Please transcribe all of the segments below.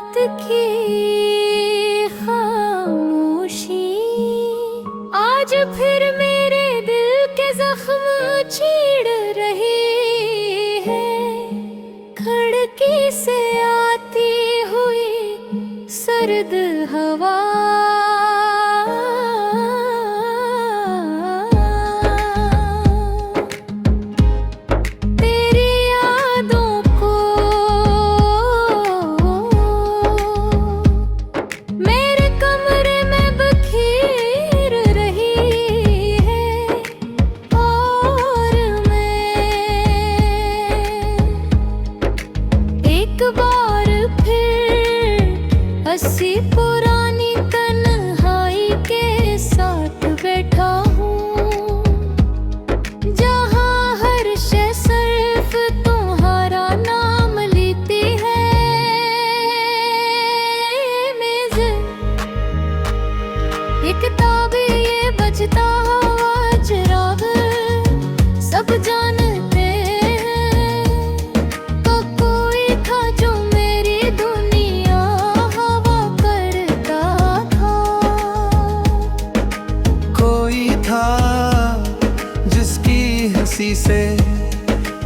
रात की खामोशी आज फिर मेरे दिल के जख्म छेड़ रही है। खिड़की से आती हुई सर्द हवा हंसी पुरानी तन्हाई के साथ बैठा हूँ, जहाँ हर शय सिर्फ तुम्हारा नाम लेती है। मेज़ ये किताब ये बजता हुआ चिराग सब जानते से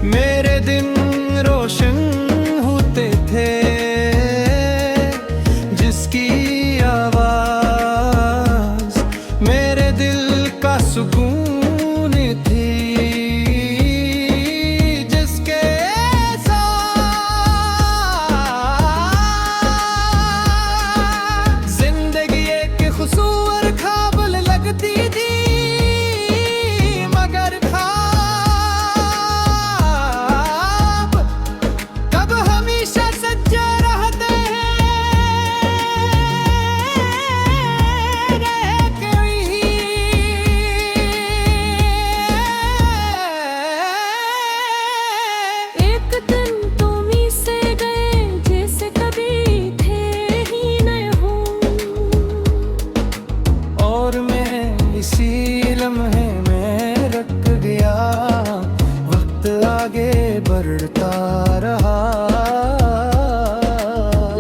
मेरे दिन रोशन होते थे, जिसकी आवाज मेरे दिल का सुकून थी, जिसके साथ जिंदगी एक खूबसूरत ख्वाब लगती थी। इसी लम्हे में रख गया, वक्त आगे बढ़ता रहा।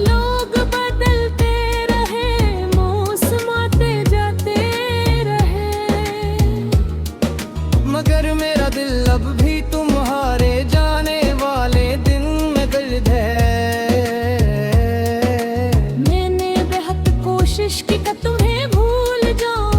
लोग बदलते रहे, मौसम आते जाते रहे, मगर मेरा दिल अब भी तुम्हारे जाने वाले दिन में दर्द है। मैंने बेहद कोशिश की कि तुम्हें भूल जाऊं,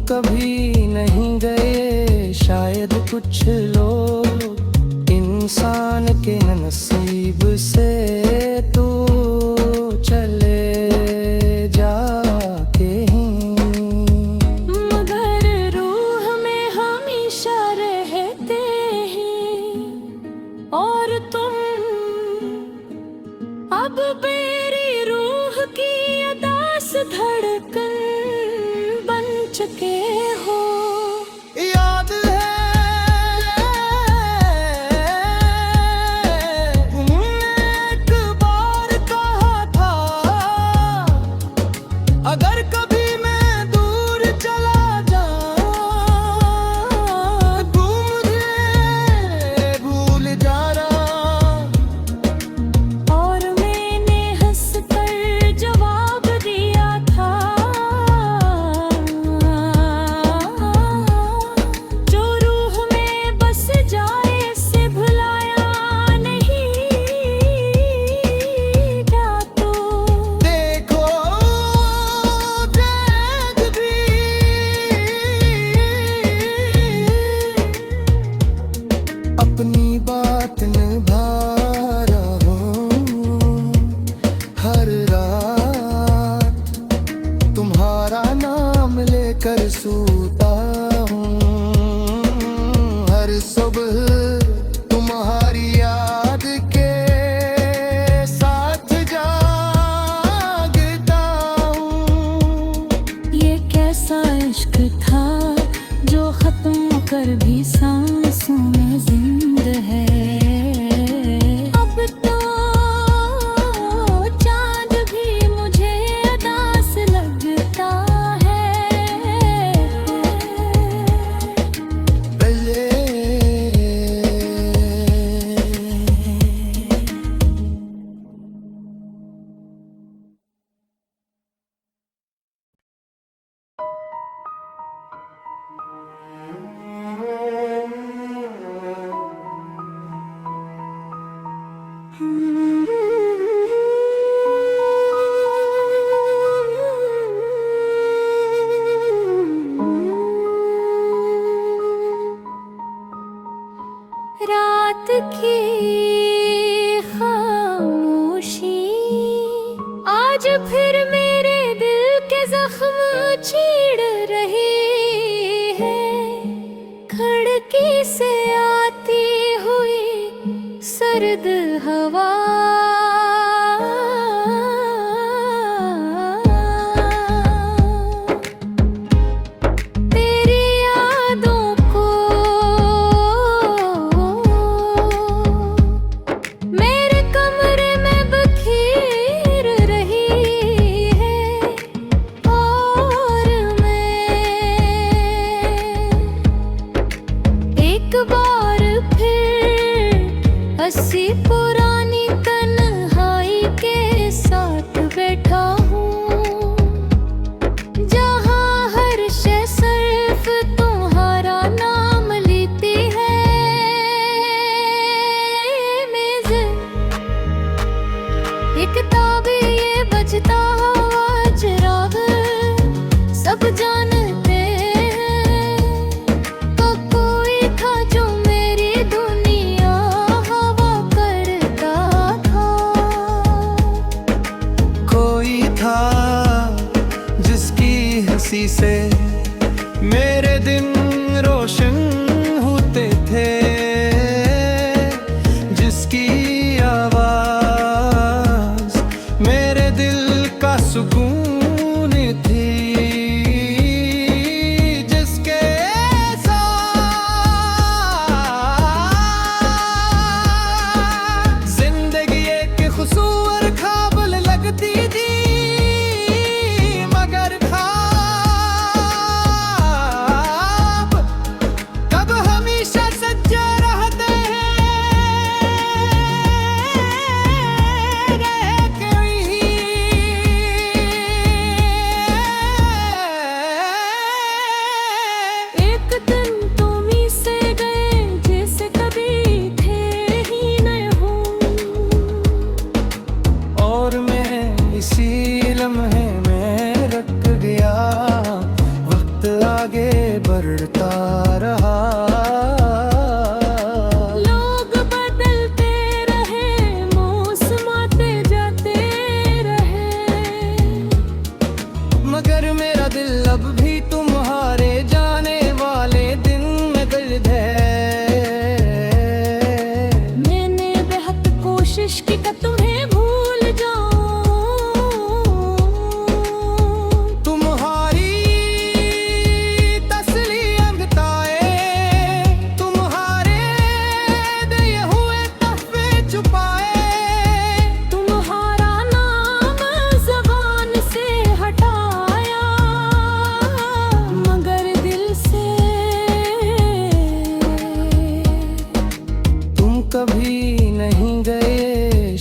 कभी नहीं गए शायद कुछ लोग इंसान के नसीब से, तो चले जाके ही मगर रूह में हमेशा रहते हैं। और तुम अब मेरी रूह की अदास धड़कन बन चुके हो। याद है तुमने एक बार कहा था, अगर कभी मैं दूर चला जाऊं तू मुझे भूल जाना। और मैंने हंस कर जवाब दिया था, तेरी यादों को मेरे कमरे में बखेर रही है, और मैं एक बार फिर हंसी पुरानी तन्हाई के साथ बैठा हूँ, जहाँ हर शय सिर्फ तुम्हारा नाम लेती है। मेज़ ये किताब ये बजता हुआ चिराग, सब जानते हैं तो कोई था जो मेरी दुनिया हवा करता था। कोई था जिसकी हंसी से मेरे दिन रोशन होते थे, जिसकी आवाज मेरे दिल का सुकून थी, जिसके साथ जिंदगी एक खूबसूरत ख्वाब लगती थी, मगर ख्वाब कब हमेशा सच्चे रहते हैं। रह कोई एक दिन तुम ही से गए जैसे कभी थे ही न हो, और मैं इसी लम्हे में रख गया, वक्त आगे बढ़ता रहा। लोग बदलते रहे, मौसम आते जाते रहे, मगर मेरा दिल अब भी तुम्हारे जाने वाले दिन में दर्द है। मैंने बेहद कोशिश की कि तुम्हें भूल जाऊं, तुम्हारी तसली अंगताए, तुम्हारे दिए हुए तोहफे छुपाए, तुम्हारा नाम ज़बान से हटाया, मगर दिल से तुम कभी नहीं गए।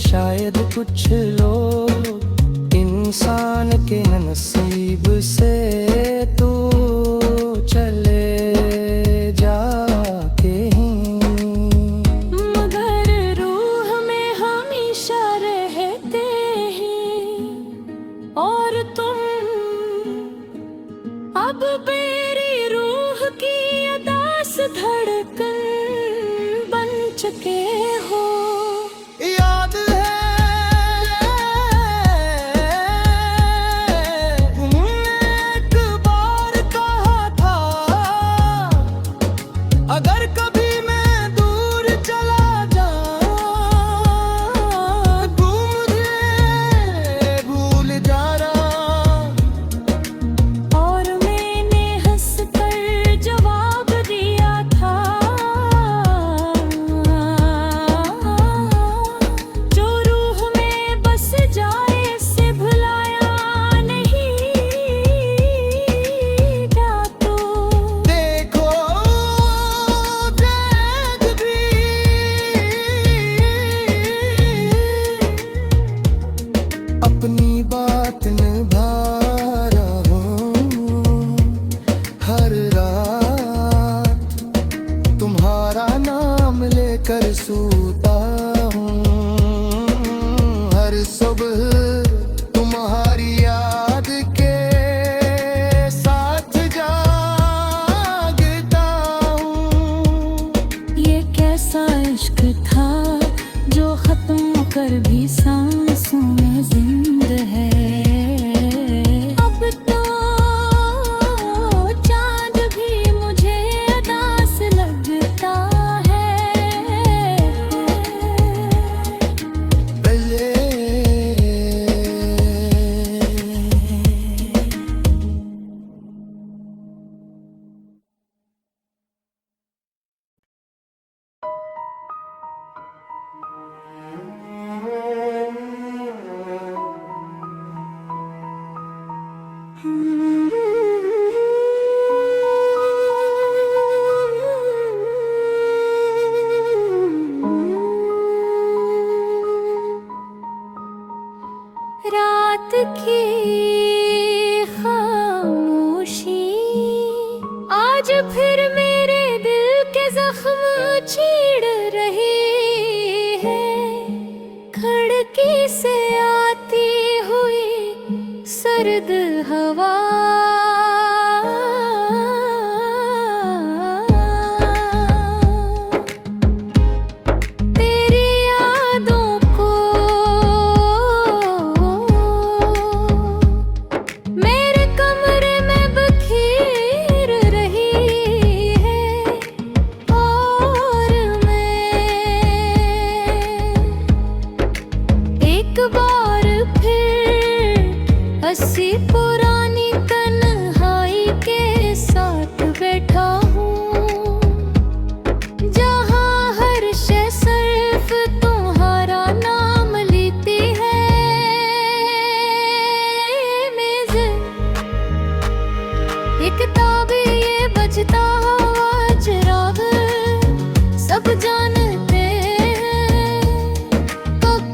शायद कुछ लोग इंसान के नसीब से तो चले जाके ही, मगर रूह में हमेशा रहते हैं, और तुम अब मेरी रूह की अदास धड़कन बन चुके हो। याद है तुमने एक बार कहा था, अगर कभी मैं दूर चला जाऊं, तू मुझे भूल जाना। और मैंने हंसकर जवाब दिया था, जो रूह में बस जाए से भुलाया नहीं क्या तू। देखो जग भी अपनी बात निभा रहा हूँ, हर रात तुम्हारा नाम लेकर सूता हूँ, हर सुबह तुम्हारी याद के साथ जागता हूँ। ये कैसा इश्क था जो खत्म कर भी सांसों में जिंद है। अब तो चांद भी मुझे अदास लगता है। रात की खामोशी आज फिर मेरे दिल के जख्म छेड़ रही है। खिड़की से आती हुई सर्द हवा तेरी यादों को मेरे कमरे में बखेर रही है। और मैं एक बार फिर हंसी पुरानी तन्हाई के साथ बैठा हूँ, जहाँ हर शय सिर्फ तुम्हारा नाम लेती है। मेज़ एक किताब ये बजता हुआ चिराग सब जानते हैं।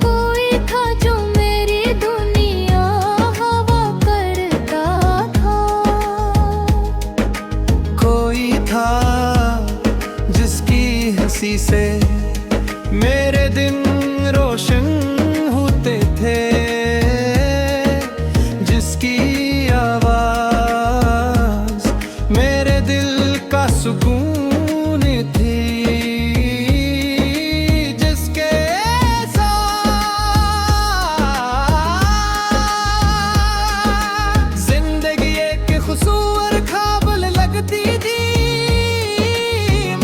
कोई था जो मेरी दुनिया हवा करता था। कोई था जिसकी हंसी से मेरे दिन रोशन होते थे, जिसकी आवाज मेरे दिल का सुकून थी, जिसके साथ जिंदगी एक खूबसूरत ख्वाब लगती थी।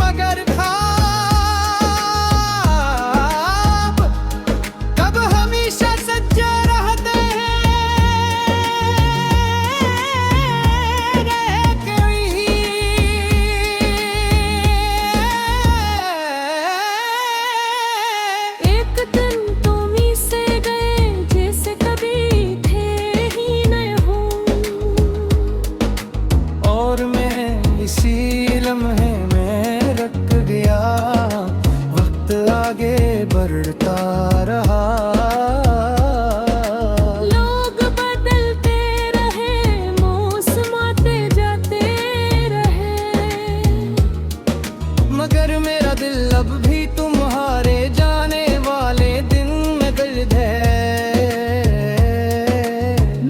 मगर ख्वाब कब हमेशा सच्चे रहते हैं। एक दिन तुम ही से गए जैसे कभी थे ही न हो। और मैं इसी लम्हे में रख गया, वक्त आगे बढ़ता रहा। लोग बदलते रहे, मौसम आते जाते रहे, मगर मेरा दिल अब भी तुम्हारे जाने वाले दिन में दर्द है।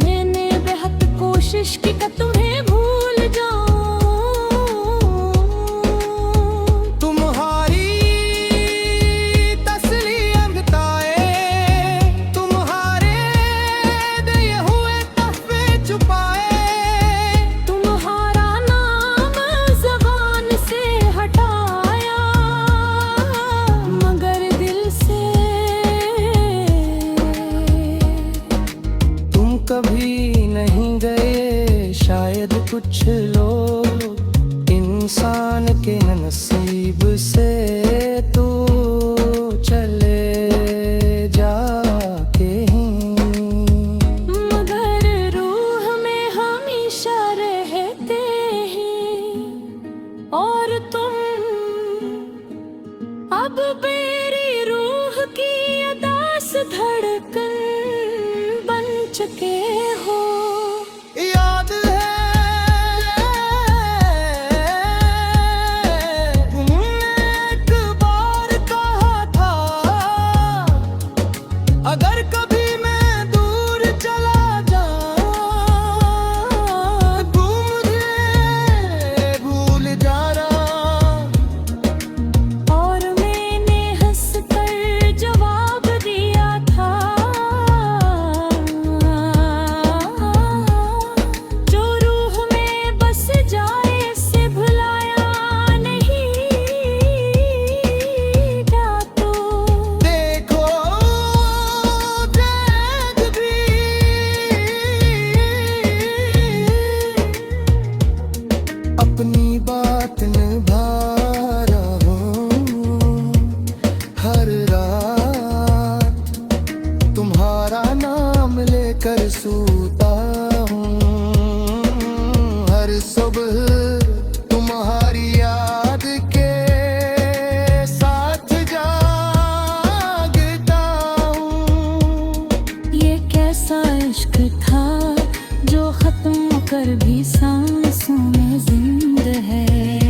मैंने बेहद कोशिश की कि तुम्हें भूल जाऊं। तुम्हारी तस्लीम बताए, तुम्हारे दिए हुए तहफे छुपाए। तुम्हारा नाम ज़बान से हटाया, मगर दिल से तुम कभी नहीं गए। शायद कुछ लोग इंसान के नसीब से तो चले जाके ही, मगर रूह में हमेशा रहते हैं। और तुम अब मेरी रूह की अदास धड़कन बन चुके हो। याद है तुमने एक बार कहा था, अगर कभी मैं दूर चला जाऊं, तू मुझे भूल जाना। और मैंने हंसकर जवाब दिया था, जो रूह में बस जाए से भुलाया नहीं जातो। देखो जग भी अपनी बात निभा रहा हूँ। हर रात तुम्हारा नाम लेकर सूता हूँ। हर सुबह तुम्हारी याद के साथ जागता हूँ। ये कैसा इश्क कर भी सांसों में जिंद है।